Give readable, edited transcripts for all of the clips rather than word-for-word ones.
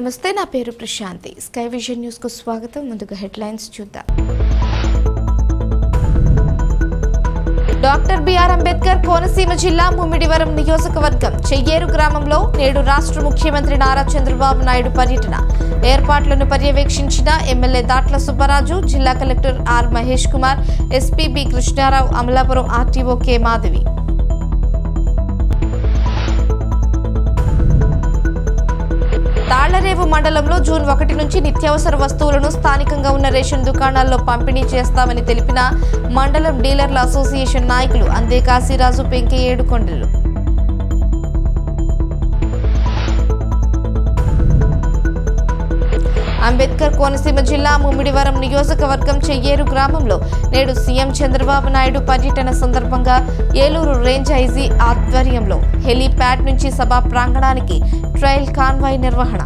నమస్తే, నా పేరు ప్రశాంతి. స్కై విజన్ న్యూస్ కు స్వాగతం. ముందుగా హెడ్లైన్స్ చూద్దాం. డాక్టర్ బిఆర్ అంబేద్కర్ కోనసీమ జిల్లా ముమ్మిడివరం నియోజకవర్గం చెయ్యేరు గ్రామంలో నేడు రాష్ట్ర ముఖ్యమంత్రి నారా చంద్రబాబు నాయుడు పర్యటన. ఏర్పాట్లను పర్యవేక్షించిన ఎమ్మెల్యే దాట్ల సుబ్బరాజు, జిల్లా collector R Mahesh Kumar, SP B Krishnarao, Amalapuram RTO K Madhavi. Tallarevu మండలంలో జూన్ 1 నుంచి నిత్యావసర వస్తువులను స్థానికంగా ఉన్న రేషన్ దుకాణాల్లో పంపిణీ చేస్తామని తెలిపిన మండలం డీలర్ల అసోసియేషన్ నాయకులు అందే కాశీరాజు, పెంకే ఏడుకొండలు. అంబేద్కర్ కోనసీమ జిల్లా ముమ్మిడివరం నియోజకవర్గం చెయ్యేరు గ్రామంలో నేడు సీఎం చంద్రబాబు నాయుడు పర్యటన సందర్భంగా ఏలూరు రేంజ్ ఐజీ ఆధ్వర్యంలో హెలీప్యాడ్ నుంచి సభా ప్రాంగణానికి ట్రయల్ కాన్వాయ్ నిర్వహణ.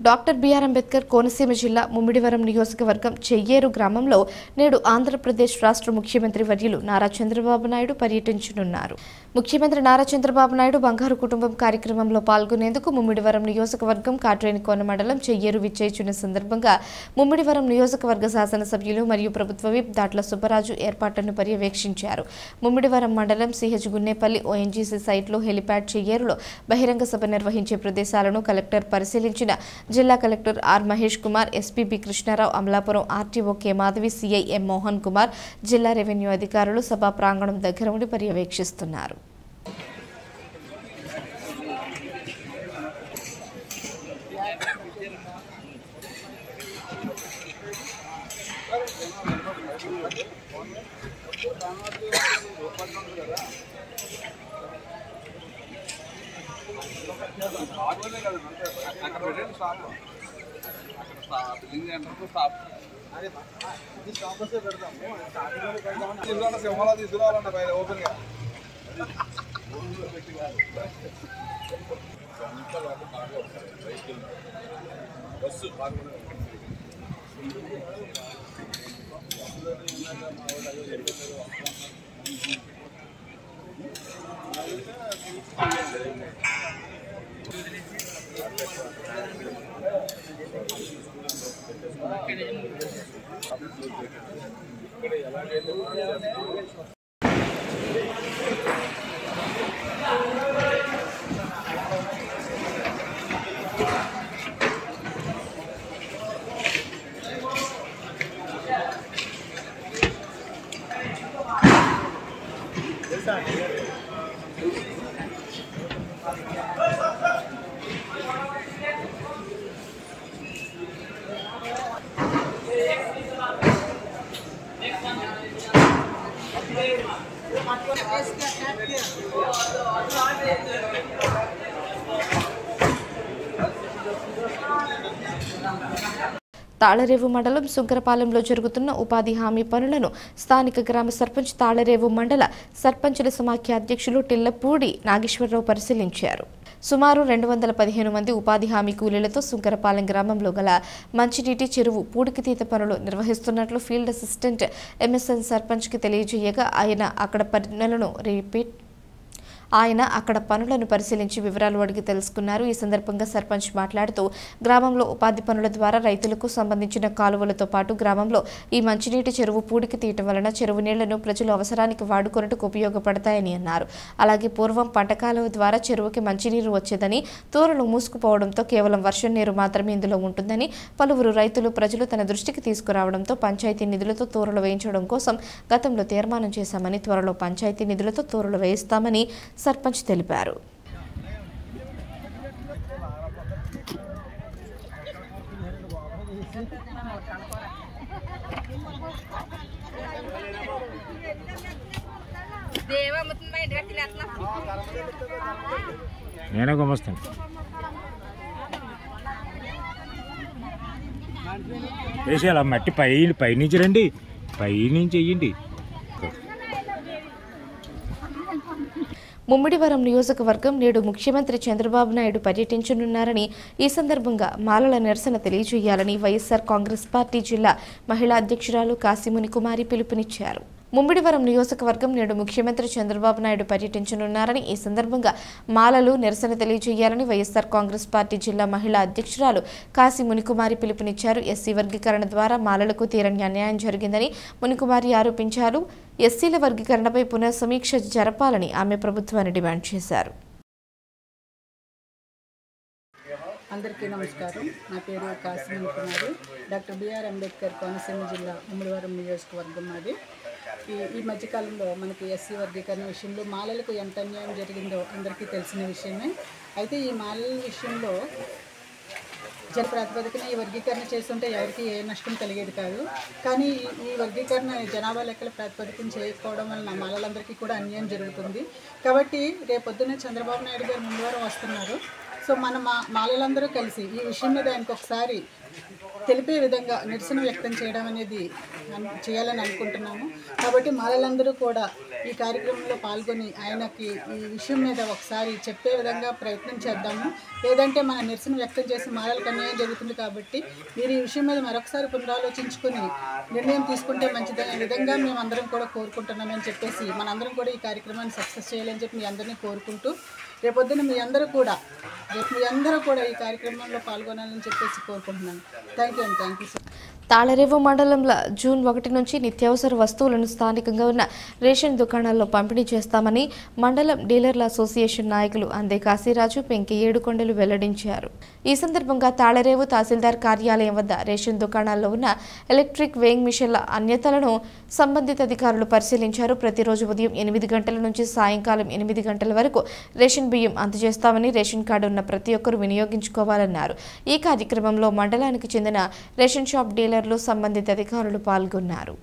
డాక్టర్ బిఆర్ అంబేద్కర్ కోనసీమ జిల్లా ముమ్మిడివరం నియోజకవర్గం చెయ్యేరు గ్రామంలో నేడు ఆంధ్రప్రదేశ్ రాష్ట్ర ముఖ్యమంత్రి వర్యులు నారా చంద్రబాబు నాయుడు పర్యటించనున్నారు. ముఖ్యమంత్రి నారా చంద్రబాబు నాయుడు బంగారు కుటుంబం కార్యక్రమంలో పాల్గొనేందుకు ముమ్మిడివరం నియోజకవర్గం కాట్రేనికోన మండలం చెయ్యేరు విచ్చేసిన సందర్భంగా ముమ్మిడివరం నియోజకవర్గ శాసనసభ్యులు మరియు ప్రభుత్వ విప్ దాట్ల సుబ్బరాజు ఏర్పాట్లను పర్యవేక్షించారు. ముమ్మిడివరం మండలం సిహెచ్ గున్నేపల్లి ఓఎన్జీసీ సైట్లో హెలిప్యాడ్ చెయ్యేరులో బహిరంగ సభ నిర్వహించే ప్రదేశాలను కలెక్టర్ పరిశీలించిన జిల్లా collector R Mahesh Kumar, SP B Krishnarao, Amalapuram RTO K Madhavi, CI M Mohan Kumar, జిల్లా రెవెన్యూ అధికారులు సభా ప్రాంగణం దగ్గర ఉండి పర్యవేక్షిస్తున్నారు. తాళ్లరేవు మండలం సుంకరపాలెంలో జరుగుతున్న ఉపాధి హామీ పనులను స్థానిక గ్రామ సర్పంచ్, తాళ్లరేవు మండల సర్పంచుల సమాఖ్య అధ్యక్షులు టిల్లపూడి నాగేశ్వరరావు పరిశీలించారు. సుమారు 215 మంది ఉపాధి హామీ కూలీలతో సుంకరపాలెం గ్రామంలో గల మంచినీటి చెరువు పూడికితీత పనులు నిర్వహిస్తున్నట్లు ఫీల్డ్ అసిస్టెంట్ ఎంఎస్ఎన్ సర్పంచ్కి తెలియజేయగా ఆయన అక్కడ పనులను పరిశీలించి వివరాలు అడిగి తెలుసుకున్నారు. ఈ సందర్భంగా సర్పంచ్ మాట్లాడుతూ గ్రామంలో ఉపాధి పనుల ద్వారా రైతులకు సంబంధించిన కాలువలతో పాటు గ్రామంలో ఈ మంచినీటి చెరువు పూడికి తీయటం వలన చెరువు నీళ్లను ప్రజలు అవసరానికి వాడుకొనుటకు ఉపయోగపడతాయని అన్నారు. అలాగే పూర్వం పంట కాలువ ద్వారా చెరువుకి మంచినీరు వచ్చేదని, తూరలు మూసుకుపోవడంతో కేవలం వర్షం నీరు మాత్రమే ఇందులో ఉంటుందని పలువురు రైతులు, ప్రజలు తన దృష్టికి తీసుకురావడంతో పంచాయతీ నిధులతో తూరలు వేయించడం కోసం గతంలో తీర్మానం చేశామని, త్వరలో పంచాయతీ నిధులతో తూరలు వేయిస్తామని సర్పంచ్ తెలిపారు. నేనే గుమస్తాను. వేసేయాలి మట్టి పైనుంచి రండి, పైనుంచి వెయ్యండి. ముమ్మిడివరం నియోజకవర్గం నేడు ముఖ్యమంత్రి చంద్రబాబు నాయుడు పర్యటించనున్నారని ఈ సందర్భంగా మాలల నిరసన తెలియజేయాలని వైఎస్ఆర్ కాంగ్రెస్ పార్టీ జిల్లా మహిళా అధ్యక్షురాలు కాశీముని కుమారి పిలుపునిచ్చారు. ముమ్మిడివరం నియోజకవర్గం నేడు ముఖ్యమంత్రి చంద్రబాబు నాయుడు పర్యటించనున్నారని ఈ సందర్భంగా మాలలు నిరసన తెలియజేయాలని వైఎస్ఆర్ కాంగ్రెస్ పార్టీ జిల్లా మహిళా అధ్యక్షురాలు కాశీ మునికుమారి పిలుపునిచ్చారు. ఎస్సీ వర్గీకరణ ద్వారా మాలలకు తీరని అన్యాయం జరిగిందని మునికుమారి ఆరోపించారు. ఎస్సీల వర్గీకరణపై పునఃసమీక్ష జరపాలని ఆమె ప్రభుత్వాన్ని డిమాండ్ చేశారు. అందరికీ నమస్కారం. నా పేరు కాశీ మునికుమారి. డాక్టర్ బిఆర్ అంబేద్కర్ కోనసీమ జిల్లా ముమ్మిడివరం నియోజకవర్గం మాది. ఈ మధ్యకాలంలో మనకి ఎస్సీ వర్గీకరణ విషయంలో మాలలకు ఎంత అన్యాయం జరిగిందో అందరికీ తెలిసిన విషయమే. అయితే ఈ మాలల విషయంలో ప్రాతిపదికన ఈ వర్గీకరణ చేస్తుంటే ఎవరికి ఏ నష్టం కలిగేది కాదు. కానీ ఈ వర్గీకరణ జనాభా లెక్కల ప్రాతిపదికన చేయకపోవడం వలన మాలలందరికీ కూడా అన్యాయం జరుగుతుంది. కాబట్టి రేపొద్దున చంద్రబాబు నాయుడు గారు ముమ్మిడివరం వస్తున్నారు. సో మన మాలలందరూ కలిసి ఈ విషయం మీద ఆయనకు ఒకసారి తెలిపే విధంగా నిరసన వ్యక్తం చేయడం అనేది చేయాలని అనుకుంటున్నాము. కాబట్టి మాలలందరూ కూడా ఈ కార్యక్రమంలో పాల్గొని ఆయనకి ఈ విషయం మీద ఒకసారి చెప్పే విధంగా ప్రయత్నం చేద్దాము. లేదంటే మన నిరసన వ్యక్తం చేసి మాలలకు అన్యాయం జరుగుతుంది కాబట్టి మీరు ఈ విషయం మీద మరొకసారి పునరాలోచించుకుని నిర్ణయం తీసుకుంటే మంచిదనే విధంగా మేము అందరం కూడా కోరుకుంటున్నామని చెప్పేసి మనందరం కూడా ఈ కార్యక్రమాన్ని సక్సెస్ చేయాలని చెప్పి మీ అందరినీ కోరుకుంటూ రేపొద్దున మీ అందరూ కూడా ఈ కార్యక్రమంలో పాల్గొనాలని చెప్పేసి కోరుకుంటున్నాను. Thank you sir. తాళరేవు మండలంలో జూన్ 1 నుంచి నిత్యావసర వస్తువులను స్థానికంగా ఉన్న రేషన్ దుకాణాల్లో పంపిణీ చేస్తామని మండలం డీలర్ల అసోసియేషన్ నాయకులు అందే కాశీరాజు, పెంకి ఏడుకొండలు వెల్లడించారు. ఈ సందర్భంగా తాళరేవు తహసీల్దార్ కార్యాలయం వద్ద రేషన్ దుకాణాల్లో ఉన్న ఎలక్ట్రిక్ వేయింగ్ మిషన్ల అన్యతలను సంబంధిత అధికారులు పరిశీలించారు. ప్రతిరోజు ఉదయం 8 గంటల నుంచి సాయంకాలం 8 గంటల వరకు రేషన్ బియ్యం అందజేస్తామని, రేషన్ కార్డు ఉన్న ప్రతి ఒక్కరూ వినియోగించుకోవాలన్నారు. ఈ కార్యక్రమంలో మండలానికి చెందిన రేషన్ షాప్ డీలర్లు, సంబంధిత అధికారులు పాల్గొన్నారు.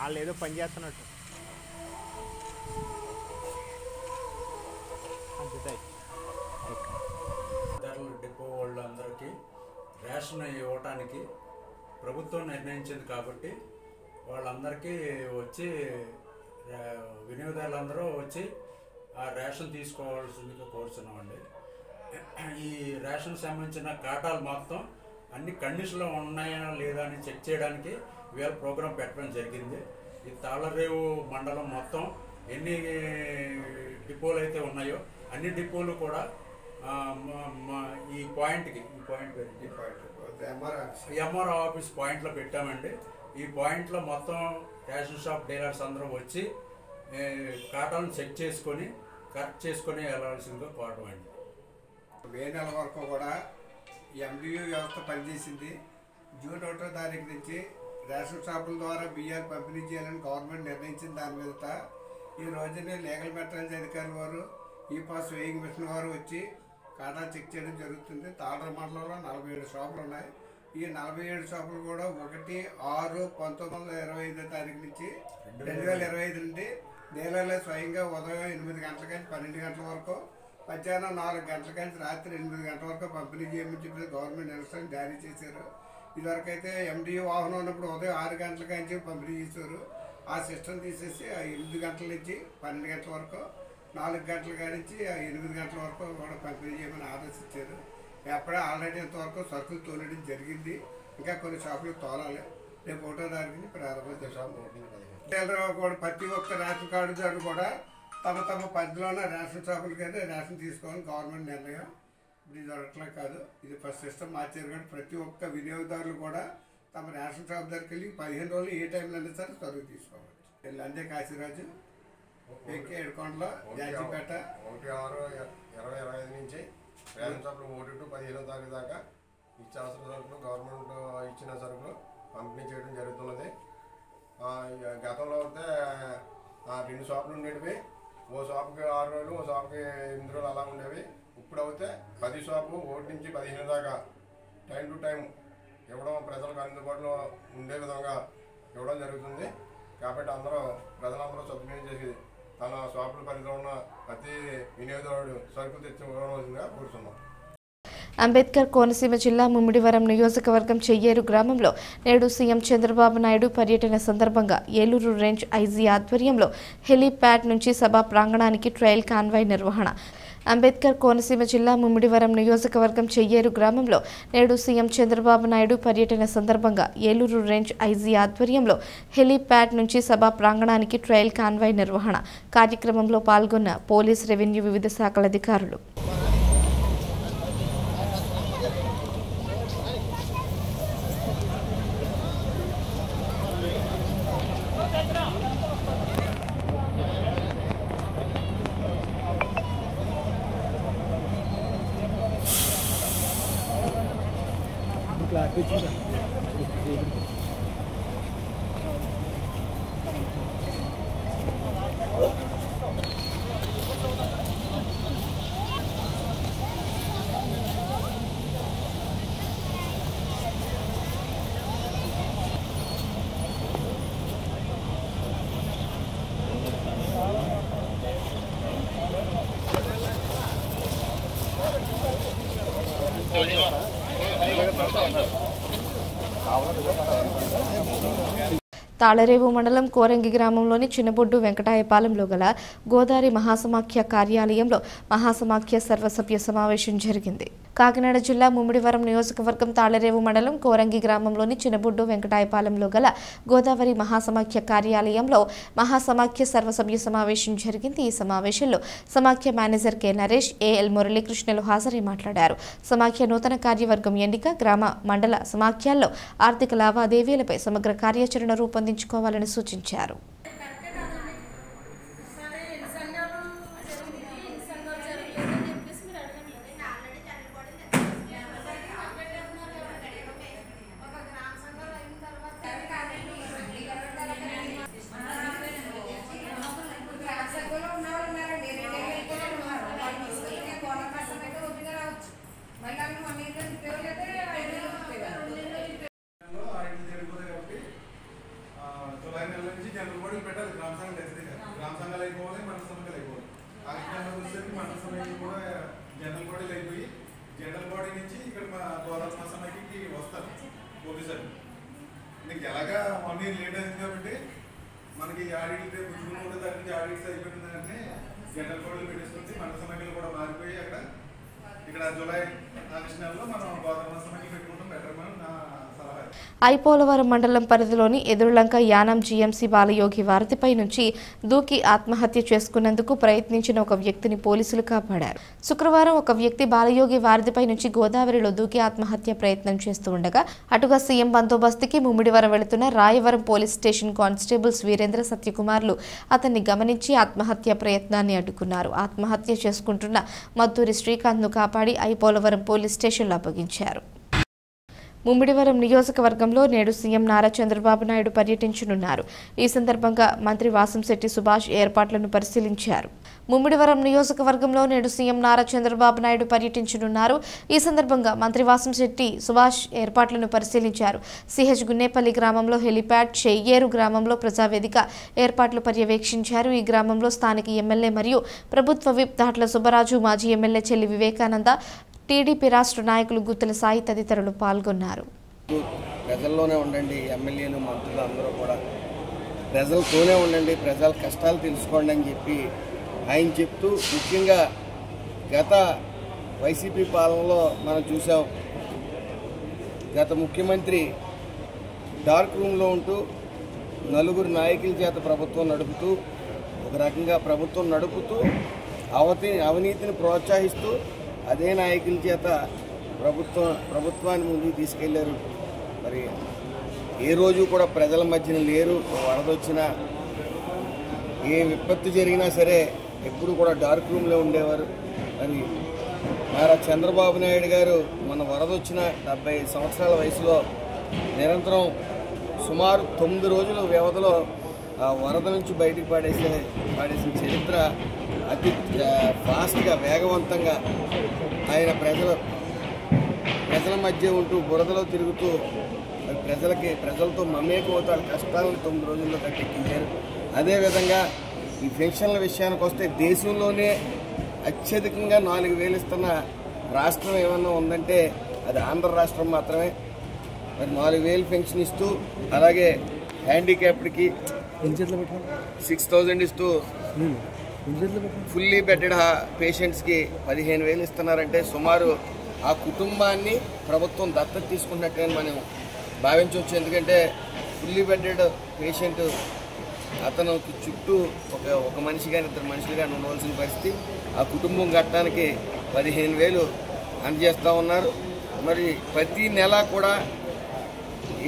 వాళ్ళు ఏదో పని చేస్తున్నట్టు డిపో వాళ్ళందరికీ రేషన్ ఇవ్వటానికి ప్రభుత్వం నిర్ణయించింది కాబట్టి వాళ్ళందరికీ వచ్చి వినియోగదారులందరూ వచ్చి ఆ రేషన్ తీసుకోవాల్సిందిగా కోరుతున్నామండి. ఈ రేషన్ సంబంధించిన కాటాలు మొత్తం అన్ని కండిషన్లో ఉన్నాయా లేదా అని చెక్ చేయడానికి ఇవాళ ప్రోగ్రాం పెట్టడం జరిగింది. ఈ తాళరేవు మండలం మొత్తం ఎన్ని డిపోలు అయితే ఉన్నాయో అన్ని డిపోలు కూడా ఈ పాయింట్ ఎంఆర్ఓ ఆఫీస్ పాయింట్లో పెట్టామండి. ఈ పాయింట్లో మొత్తం రేషన్ షాప్ డీలర్స్ అందరూ వచ్చి కాటాలను చెక్ చేసుకొని కరెక్ట్ చేసుకొని వెళ్ళాల్సిందిగా కోరడం అండి. మే నెల వరకు కూడా ఎండియూ వ్యవస్థ పనిచేసింది. జూన్ 1వ తారీఖు నుంచి రేషన్ షాపుల ద్వారా బియ్యాలు పంపిణీ చేయాలని గవర్నమెంట్ నిర్ణయించిన దాని మీద ఈ రోజునే లీగల్ మెట్రాలజీ అధికారుల వారు, ఈ పాస్ వేయింగ్ మిషన్ వారు వచ్చి కాటా చెక్ చేయడం జరుగుతుంది. తాళర మండలంలో 47 షాపులు ఉన్నాయి. ఈ 47 షాపులు కూడా 1/6/1925 తారీఖు నుంచి 2025 నుండి డీలర్లే స్వయంగా ఉదయం 8 గంటల నుంచి 12 గంటల వరకు, మధ్యాహ్నం 4 గంటల నుంచి రాత్రి 8 గంటల వరకు పంపిణీ చేయమని చెప్పి గవర్నమెంట్ నిర్ణయం జారీ చేశారు. ఇదివరకైతే ఎండియూ వాహనం ఉన్నప్పుడు ఉదయం 6 గంటల నుంచి పంపిణీ చేశారు. ఆ సిస్టమ్ తీసేసి 8 గంటల నుంచి 12 గంటల వరకు, 4 గంటల నుంచి 8 గంటల వరకు కూడా పంపిణీ చేయమని ఆదేశించారు. అప్పుడే ఆల్రెడీ ఇంతవరకు సరుకులు తోలడం జరిగింది. ఇంకా కొన్ని షాపులు తోలాలి. రేపు 1వ తారీఖుని ప్రారంభం చేసాము. కూడా ప్రతి ఒక్క రేషన్ కార్డుదారు కూడా తమ పరిధిలోనే రేషన్ షాపులకైతే రేషన్ తీసుకోవాలని గవర్నమెంట్ నిర్ణయం. ఇది జరగట్లే కాదు, ఇది ఫస్ట్ సిస్టమ్ మార్చారు. కానీ ప్రతి ఒక్క వినియోగదారులు కూడా తమ రేషన్ షాప్ దగ్గరికి వెళ్ళి 15 రోజులు ఏ టైంలో అయినా సరే సరుకు తీసుకోవాలి. అందే కాశీరాజు, పెంకి ఏడుకొండలో, జాజీపేట. 1/6/2025 నుంచి రేషన్ షాపులు 1 to 15వ తారీఖు దాకా నిత్యావసర సరుకులు గవర్నమెంట్ ఇచ్చిన సరుకులు పంపిణీ చేయడం జరుగుతున్నది. గతంలో అయితే 2 షాపులు ఉండేవి. ఓ షాపుకి 6 రోజులు, ఓ షాపుకి 8 రోజులు అలా ఉండేవి. ఇప్పుడు అయితే 10 షాపు 1 నుంచి 15 దాకా టైం టు టైం ఇవ్వడం, ప్రజలకు అందుబాటులో ఉండే విధంగా ఇవ్వడం జరుగుతుంది. కాబట్టి ప్రజలందరూ సద్వినియోగం చేసి తన షాపుల పరిధిలో ఉన్న ప్రతి వినియోగదారుడు సరుకులు తెచ్చి ఇవ్వవలసిందిగా కోరుతున్నాం. అంబేద్కర్ కోనసీమ జిల్లా ముమ్మిడివరం నియోజకవర్గం చెయ్యేరు గ్రామంలో నేడు సీఎం చంద్రబాబు నాయుడు పర్యటన సందర్భంగా ఏలూరు రేంజ్ ఐజీ ఆధ్వర్యంలో హెలీప్యాడ్ నుంచి సభా ప్రాంగణానికి ట్రయల్ కాన్వాయ్ నిర్వహణ. అంబేద్కర్ కోనసీమ జిల్లా ముమ్మిడివరం నియోజకవర్గం చెయ్యేరు గ్రామంలో నేడు సీఎం చంద్రబాబు నాయుడు పర్యటన సందర్భంగా ఏలూరు రేంజ్ ఐజీ ఆధ్వర్యంలో హెలీప్యాడ్ నుంచి సభా ప్రాంగణానికి ట్రయల్ కాన్వాయ్ నిర్వహణ కార్యక్రమంలో పాల్గొన్న పోలీస్, రెవెన్యూ, వివిధ శాఖల అధికారులు. తాళరేవు మండలం కోరంగి గ్రామంలోని చిన్నబొడ్డు వెంకటాయపాలెంలో గల గోదావరి మహాసమాఖ్య కార్యాలయంలో మహాసమాఖ్య సర్వసభ్య సమావేశం జరిగింది. కాకినాడ జిల్లా ముమ్మిడివరం నియోజకవర్గం తాళరేవు మండలం కోరంగి గ్రామంలోని చిన్నబొడ్డు వెంకటాయపాలెంలో గల గోదావరి మహాసమాఖ్య కార్యాలయంలో మహాసమాఖ్య సర్వసభ్య సమావేశం జరిగింది. ఈ సమావేశంలో సమాఖ్య మేనేజర్ కె నరేష్, ఏఎల్ మురళీకృష్ణలు హాజరై మాట్లాడారు. సమాఖ్య నూతన కార్యవర్గం ఎన్నిక, గ్రామ, మండల సమాఖ్యల్లో ఆర్థిక లావాదేవీలపై సమగ్ర కార్యాచరణ రూపొందించుకోవాలని సూచించారు. ఎలాగా 1 year లేట్ అయింది కాబట్టి మనకి ఆడిట్ దానికి ఆడిట్స్ అయిపోయిందంటే జనరల్ కోడ్లు పెట్టేసుకుంటే మన సమయంలో కూడా మారిపోయి ఇక్కడ జూలై ఆగస్టు నెలలో మనం గవర్నమెంట్ సమయంలో పెట్టుకుంటాం బెటర్ మనం నా సలహా. ఐపోలవరం మండలం పరిధిలోని ఎదురులంక యానం జీఎంసీ బాలయోగి వారధిపై నుంచి దూకి ఆత్మహత్య చేసుకునేందుకు ప్రయత్నించిన ఒక వ్యక్తిని పోలీసులు కాపాడారు. శుక్రవారం ఒక వ్యక్తి బాలయోగి వారధిపై నుంచి గోదావరిలో దూకి ఆత్మహత్య ప్రయత్నం చేస్తూ ఉండగా అటుగా సీఎం బందోబస్తుకి ముమ్మిడివరం వెళుతున్న Rayavaram police station constables Veerendra, సత్యకుమార్లు అతన్ని గమనించి ఆత్మహత్య ప్రయత్నాన్ని అడ్డుకున్నారు. ఆత్మహత్య చేసుకుంటున్న మద్దూరి శ్రీకాంత్ను కాపాడి ఐపోలవరం పోలీస్ స్టేషన్లో అప్పగించారు. ముమ్మిడివరం నియోజకవర్గంలో నేడు సీఎం నారా చంద్రబాబు నాయుడు పర్యటించనున్నారు. ఈ సందర్భంగా మంత్రి వాసంశెట్టి సుభాష్ ఏర్పాట్లను పరిశీలించారు. ముమ్మిడివరం నియోజకవర్గంలో నేడు సీఎం నారా చంద్రబాబు నాయుడు పర్యటించనున్నారు. ఈ సందర్భంగా మంత్రి వాసంశెట్టి సుభాష్ ఏర్పాట్లను పరిశీలించారు. సిహెచ్ గున్నేపల్లి గ్రామంలో హెలిప్యాడ్, చెయ్యేరు గ్రామంలో ప్రజావేదిక ఏర్పాట్లు పర్యవేక్షించారు. ఈ గ్రామంలో స్థానిక ఎమ్మెల్యే మరియు ప్రభుత్వ విప్ దాట్ల సుబ్బరాజు, మాజీ ఎమ్మెల్యే చెల్లి వివేకానంద, టీడీపీ రాష్ట్ర నాయకులు గుత్తుల సాయి తదితరులు పాల్గొన్నారు. ప్రజల్లోనే ఉండండి, ఎమ్మెల్యేలు, మంత్రులు అందరూ కూడా ప్రజలతోనే ఉండండి, ప్రజల కష్టాలు తెలుసుకోండి అని చెప్పి ఆయన చెప్తూ, ముఖ్యంగా గత వైసీపీ పాలనలో మనం చూసాం, గత ముఖ్యమంత్రి డార్క్ రూమ్లో ఉంటూ నలుగురు నాయకుల చేత ప్రభుత్వం నడుపుతూ, ఒక రకంగా ప్రభుత్వం నడుపుతూ అవినీతిని ప్రోత్సహిస్తూ అదే నాయకుల చేత ప్రభుత్వాన్ని ముందుకు తీసుకెళ్లారు. మరి ఏ రోజు కూడా ప్రజల మధ్యన లేరు. వరదొచ్చినా, ఏ విపత్తు జరిగినా సరే ఎప్పుడు కూడా డార్క్ రూమ్లో ఉండేవారు. మరి నారా చంద్రబాబు నాయుడు గారు మన వరదొచ్చిన 75 సంవత్సరాల వయసులో నిరంతరం సుమారు 9 రోజుల వ్యవధిలో ఆ వరద నుంచి బయటికి పాడేసిన చరిత్ర. అతి ఫాస్ట్గా, వేగవంతంగా ఆయన ప్రజల మధ్య ఉంటూ, బురదలో తిరుగుతూ ప్రజలతో మమేకం అవుతాడు. కష్టాలను 9 రోజుల్లో కట్టెక్కించారు. అదేవిధంగా ఈ పెన్షన్ల విషయానికి వస్తే దేశంలోనే అత్యధికంగా 4,000 ఇస్తున్న రాష్ట్రం ఏమన్నా ఉందంటే అది ఆంధ్ర రాష్ట్రం మాత్రమే. మరి 4,000 పెన్షన్ ఇస్తూ అలాగే హ్యాండిక్యాప్డ్కి 6,000 ఇస్తూ ఫుల్లీ బెడెడ్ పేషెంట్స్కి 15,000 ఇస్తున్నారంటే సుమారు ఆ కుటుంబాన్ని ప్రభుత్వం దత్తత తీసుకున్నట్టే మనం భావించవచ్చు. ఎందుకంటే ఫుల్లీ బెడెడ్ పేషెంట్ అతను చుట్టూ ఒక మనిషి కానీ 2 మనుషులు కానీ ఉండవలసిన పరిస్థితి. ఆ కుటుంబం కట్టడానికి 15,000 అందజేస్తూ ఉన్నారు. మరి ప్రతి నెల కూడా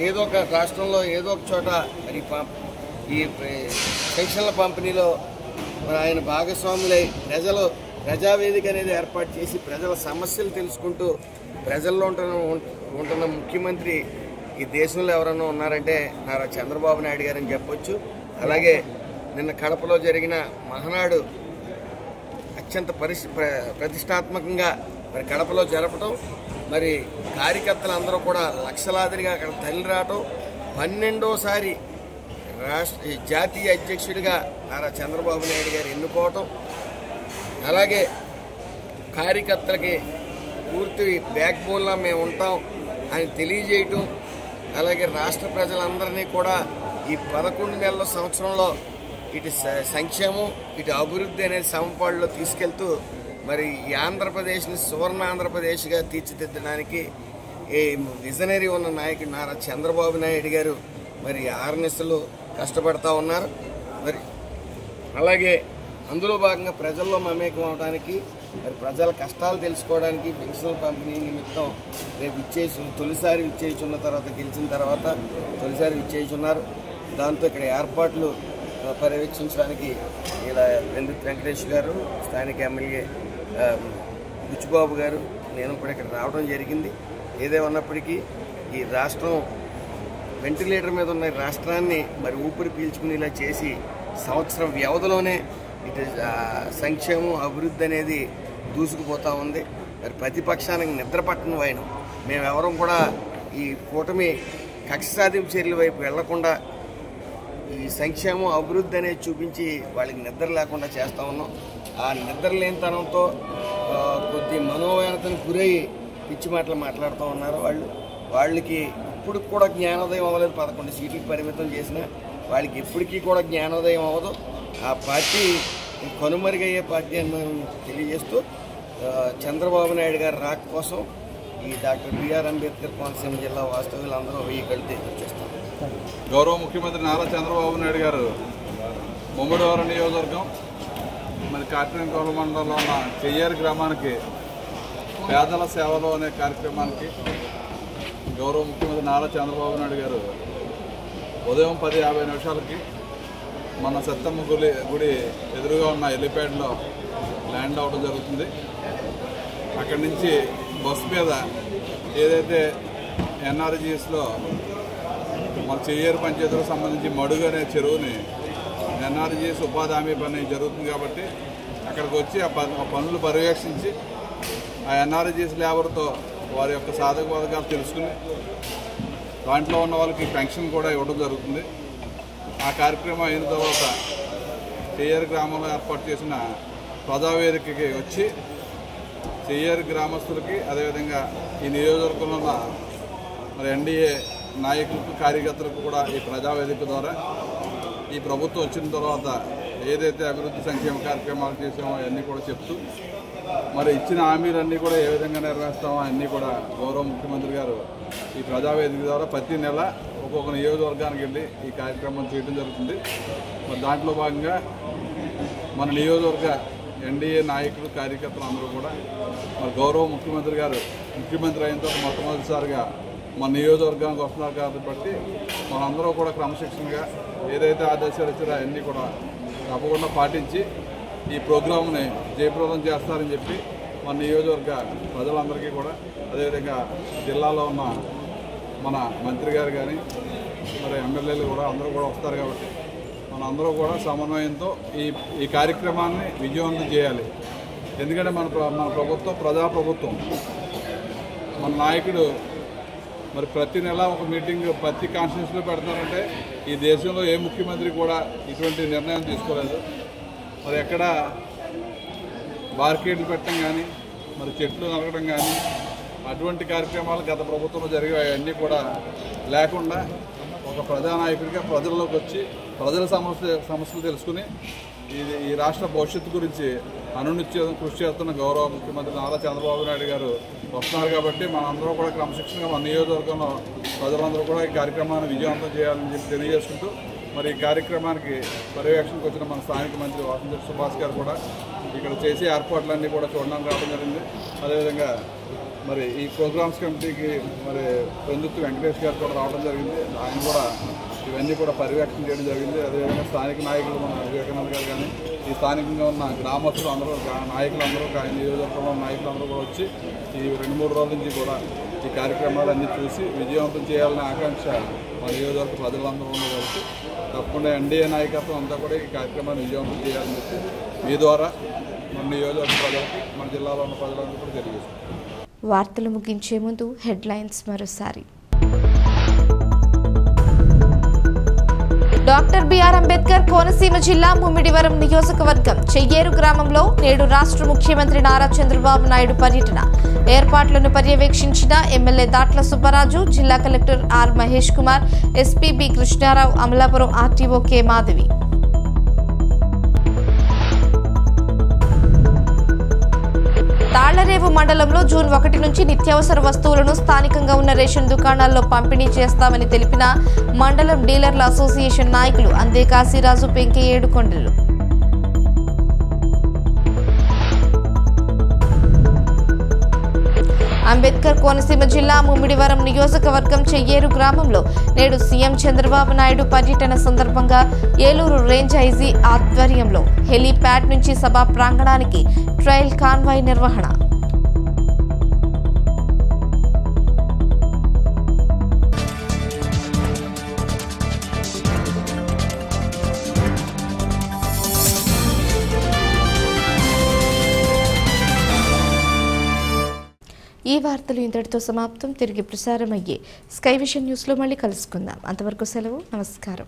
ఏదో ఒక రాష్ట్రంలో ఏదో ఒక చోట మరి ఈ పెన్షన్ల పంపిణీలో మరి ఆయన భాగస్వాములై ప్రజావేదిక అనేది ఏర్పాటు చేసి ప్రజల సమస్యలు తెలుసుకుంటూ ప్రజల్లో ఉంటున్న ముఖ్యమంత్రి ఈ దేశంలో ఎవరన్నా ఉన్నారంటే నారా చంద్రబాబు నాయుడు గారని చెప్పొచ్చు. అలాగే నిన్న కడపలో జరిగిన మహానాడు అత్యంత ప్రతిష్టాత్మకంగా మరి కడపలో జరపడం, మరి కార్యకర్తలు అందరూ కూడా లక్షలాదిగా అక్కడ తల్లి రావటం, 12వసారి జాతీయ అధ్యక్షుడిగా నారా చంద్రబాబు నాయుడు గారు ఎన్నుకోవటం, అలాగే కార్యకర్తలకి పూర్తి బ్యాక్ బోన్లా మేము ఉంటాం అని తెలియజేయటం, అలాగే రాష్ట్ర ప్రజలందరినీ కూడా ఈ 11 నెలల సంవత్సరంలో ఇటు సంక్షేమం ఇటు అభివృద్ధి అనేది సమపాడులో తీసుకెళ్తూ మరి ఈ ఆంధ్రప్రదేశ్ని సువర్ణ ఆంధ్రప్రదేశ్గా తీర్చిదిద్దడానికి ఈ విజనరీ ఉన్న నాయకుడు నారా చంద్రబాబు నాయుడు గారు మరి ఆర్నిసలు కష్టపడతా ఉన్నారు. మరి అలాగే అందులో భాగంగా ప్రజల్లో మమేకం అవడానికి మరి ప్రజల కష్టాలు తెలుసుకోవడానికి పెన్షన్ పంపిణీ నిమిత్తం రేపు తొలిసారి విచ్చేయుచున్న తర్వాత గెలిచిన తర్వాత తొలిసారి విచ్చేయుచున్నారు. దాంతో ఇక్కడ ఏర్పాట్లు పర్యవేక్షించడానికి ఇలా వెంకటేష్ గారు, స్థానిక ఎమ్మెల్యే బుచ్చిబాబు గారు, నేను కూడా ఇక్కడ రావడం జరిగింది. ఏదేమన్నప్పటికీ ఈ రాష్ట్రం వెంటిలేటర్ మీద ఉన్న రాష్ట్రాన్ని మరి ఊపిరి పీల్చుకునేలా చేసి సంవత్సరం వ్యవధిలోనే ఇటు సంక్షేమం అభివృద్ధి అనేది దూసుకుపోతూ ఉంది. మరి ప్రతిపక్షానికి నిద్రపట్టని వైనం మేమెవరం కూడా ఈ కూటమి కక్ష సాధింపు చర్యల వైపు వెళ్లకుండా ఈ సంక్షేమం అభివృద్ధి అనేది చూపించి వాళ్ళకి నిద్ర లేకుండా చేస్తూ ఉన్నాం. ఆ నిద్ర లేనితనంతో కొద్ది మనోవేదనకు గురయ్యి పిచ్చి మాటలు మాట్లాడుతూ ఉన్నారు. వాళ్ళకి ఇప్పుడు కూడా జ్ఞానోదయం అవ్వలేదు. 11 సీట్లకు పరిమితం చేసిన వాళ్ళకి ఎప్పటికీ కూడా జ్ఞానోదయం అవ్వదు. ఆ పార్టీ కనుమరుగయ్యే పార్టీ అని మేము తెలియజేస్తూ చంద్రబాబు నాయుడు గారి రాక కోసం ఈ డాక్టర్ బిఆర్ అంబేద్కర్ కోనసీమ జిల్లా వాస్తవ్యులందరూ 1000 కళ్ళు ఎదురుచేస్తాం. గౌరవ ముఖ్యమంత్రి నారా చంద్రబాబు నాయుడు గారు ముమ్మడివరం నియోజకవర్గం మరి కాకినాడ మండలంలో ఉన్న చెయ్యేరు గ్రామానికి పేదల సేవలు అనే కార్యక్రమానికి గౌరవ ముఖ్యమంత్రి నారా చంద్రబాబు నాయుడు గారు ఉదయం 10:50 మన సత్తమ్మ గుడి ఎదురుగా ఉన్న హెలిప్యాడ్లో ల్యాండ్ అవ్వడం జరుగుతుంది. అక్కడి నుంచి బస్సు మీద ఏదైతే ఎన్ఆర్జీఎస్లో మన చెయ్యేరు పంచాయతీలకు సంబంధించి మడుగు అనే చెరువుని ఎన్ఆర్జీఎస్ ఉపాధి హామీ పని జరుగుతుంది కాబట్టి అక్కడికి వచ్చి ఆ పనులు పర్యవేక్షించి ఆ ఎన్ఆర్జీఎస్ లేబర్తో వారి యొక్క సాధక బాధకాలు తెలుసుకుని దాంట్లో ఉన్న వాళ్ళకి పెన్షన్ కూడా ఇవ్వడం జరుగుతుంది. ఆ కార్యక్రమం అయిన తర్వాత చెయ్యేరు గ్రామంలో ఏర్పాటు చేసిన ప్రజావేదికకి వచ్చి చెయ్యేరు గ్రామస్తులకి అదేవిధంగా ఈ నియోజకవర్గంలో ఉన్న మరి ఎన్డీఏ నాయకులకు కార్యకర్తలకు కూడా ఈ ప్రజావేదిక ద్వారా ఈ ప్రభుత్వం వచ్చిన తర్వాత ఏదైతే అభివృద్ధి సంక్షేమ కార్యక్రమాలు చేసామో అవన్నీ కూడా చెప్తూ మరి ఇచ్చిన హామీలన్నీ కూడా ఏ విధంగా నెరవేర్స్తామో అన్నీ కూడా గౌరవ ముఖ్యమంత్రి గారు ఈ ప్రజావేదిక ద్వారా ప్రతి నెల ఒక్కొక్క నియోజకవర్గానికి వెళ్ళి ఈ కార్యక్రమం చేయడం జరుగుతుంది. మరి దాంట్లో భాగంగా మన నియోజకవర్గ ఎన్డీఏ నాయకులు కార్యకర్తలు అందరూ కూడా మరి గౌరవ ముఖ్యమంత్రి గారు ముఖ్యమంత్రి అయిన తర్వాత మొట్టమొదటిసారిగా మన నియోజకవర్గానికి వస్తున్నారు కాబట్టి మనందరూ కూడా క్రమశిక్షణగా ఏదైతే ఆదేశాలు ఇచ్చారో అవన్నీ కూడా తప్పకుండా పాటించి ఈ ప్రోగ్రామ్ని జయప్రదం చేస్తారని చెప్పి మన నియోజకవర్గ ప్రజలందరికీ కూడా అదేవిధంగా జిల్లాలో ఉన్న మన మంత్రి గారు కానీ మరి ఎమ్మెల్యేలు కూడా అందరూ కూడా వస్తారు కాబట్టి మనందరూ కూడా సమన్వయంతో ఈ కార్యక్రమాన్ని విజయవంతం చేయాలి. ఎందుకంటే మన ప్రభుత్వం ప్రజాప్రభుత్వం. మన నాయకుడు మరి ప్రతి నెల ఒక మీటింగ్ ప్రతి కాన్స్టిట్యూన్సీలో పెడతారంటే ఈ దేశంలో ఏ ముఖ్యమంత్రి కూడా ఇటువంటి నిర్ణయం తీసుకోలేదు. మరి ఎక్కడ మార్కెట్లు పెట్టడం కానీ మరి చెట్లు నరకడం కానీ అటువంటి కార్యక్రమాలు గత ప్రభుత్వంలో జరిగాయి. అవన్నీ కూడా లేకుండా ఒక ప్రజానాయకుడిగా ప్రజల్లోకి వచ్చి ప్రజల సమస్యలు తెలుసుకుని ఈ రాష్ట్ర భవిష్యత్తు గురించి అనునిత్యం కృషి చేస్తున్న గౌరవ ముఖ్యమంత్రి నారా చంద్రబాబు నాయుడు గారు వస్తున్నారు కాబట్టి మనందరం కూడా క్రమశిక్షణగా మన నియోజకవర్గంలో ప్రజలందరూ కూడా ఈ కార్యక్రమాన్ని విజయవంతం చేయాలని చెప్పి తెలియజేసుకుంటూ మరి ఈ కార్యక్రమానికి పర్యవేక్షణకు వచ్చిన మన స్థానిక మంత్రి వాసంతి సుభాష్ గారు కూడా ఇక్కడ చేసే ఏర్పాట్లన్నీ కూడా చూడడానికి రావడం జరిగింది. అదేవిధంగా మరి ఈ ప్రోగ్రామ్స్ కమిటీకి మరి పెందుర్తి వెంకటేష్ గారు కూడా రావడం జరిగింది. ఆయన కూడా ఇవన్నీ కూడా పర్యవేక్షణ చేయడం జరిగింది. అదేవిధంగా స్థానిక నాయకులు మన వివేకానంద గారు కానీ ఈ స్థానికంగా ఉన్న గ్రామస్తులు అందరూ నాయకులందరూ నియోజకవర్గంలో నాయకులందరూ కూడా వచ్చి ఈ 2-3 రోజుల నుంచి కూడా ఈ కార్యక్రమాలన్నీ చూసి విజయవంతం చేయాలనే ఆకాంక్ష మన నియోజకవర్గ ప్రజలందరూ ఉన్నారు కాబట్టి తప్పకుండా ఎన్డీఏ నాయకత్వం అంతా కూడా ఈ కార్యక్రమాన్ని విజయవంతం చేయాలని చెప్పి మీ ద్వారా మన నియోజకవర్గ ప్రజలకి మన జిల్లాలో ఉన్న ప్రజలందరూ కూడా తెలియజేస్తారు. వార్తలు ముగించే ముందు హెడ్లైన్స్ మరోసారి. డాక్టర్ బిఆర్ అంబేద్కర్ కోనసీమ జిల్లా ముమ్మిడివరం నియోజకవర్గం చెయ్యేరు గ్రామంలో నేడు రాష్ట్ర ముఖ్యమంత్రి నారా చంద్రబాబు నాయుడు పర్యటన. ఏర్పాట్లను పర్యవేక్షించిన ఎమ్మెల్యే దాట్ల సుబ్బరాజు, జిల్లా collector R Mahesh Kumar, SP B Krishnarao, Amalapuram RTO K Madhavi. Tallarevu మండలంలో జూన్ 1 నుంచి నిత్యావసర వస్తువులను స్థానికంగా ఉన్న రేషన్ దుకాణాల్లో పంపిణీ చేస్తామని తెలిపిన మండలం డీలర్ల అసోసియేషన్ నాయకులు అందే కాశీరాజు, పెంకే ఏడుకొండలు. అంబేద్కర్ కోనసీమ జిల్లా ముమ్మిడివరం నియోజకవర్గం చెయ్యేరు గ్రామంలో నేడు సీఎం చంద్రబాబు నాయుడు పర్యటన సందర్భంగా ఏలూరు రేంజ్ ఐజీ ఆధ్వర్యంలో హెలీప్యాడ్ నుంచి సభా ప్రాంగణానికి ట్రయల్ కాన్వాయ్ నిర్వహణ. ఈ వార్తలు ఇంతటితో సమాప్తం. తిరిగి ప్రసారమయ్యే స్కై విషన్ న్యూస్లో మళ్ళీ కలుసుకుందాం. అంతవరకు సెలవు. నమస్కారం.